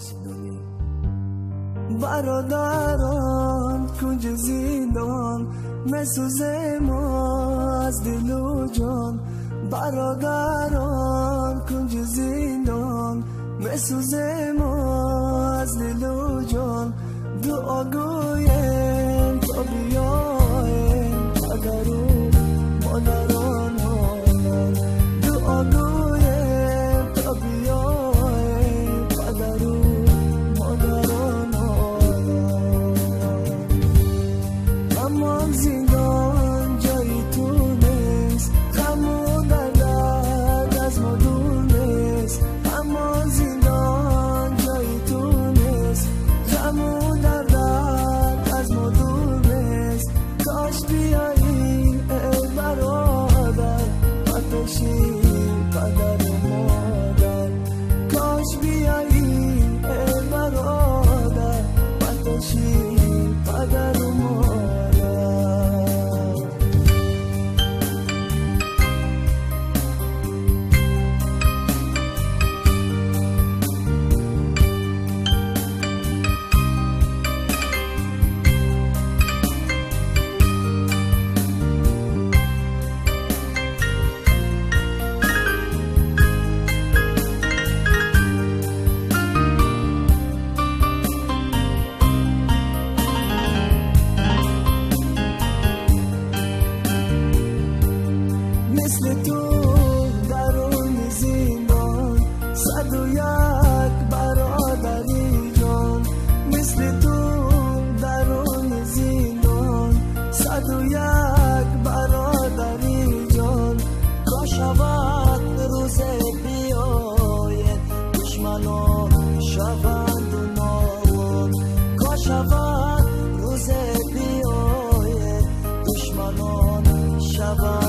زندانی برادران کنج زندان مسوزه ما از دل و جان برادران کنج زندان مسوزه ما از دل و جان دعا گویم تا بیایم پدر و مادران حالان دعا گویم تا بیایم پدر و مادران حالان اما زندان جایی تو نیست غم و درد از ما دور نیست اما زندان جایی تو نیست غم و درد از ما دور نیست کاش بیایی ای برادر آتشی پدر و مادر کاش بیایی ای برادر آتشی پدر و مادر مثل تو درون زندان صد و یک برادری جان مثل تو درون زندان صد و یک برادری جان کاش شود روز بیاید دشمنان شوند و نابود کاش شود روز بیاید دشمنان شوند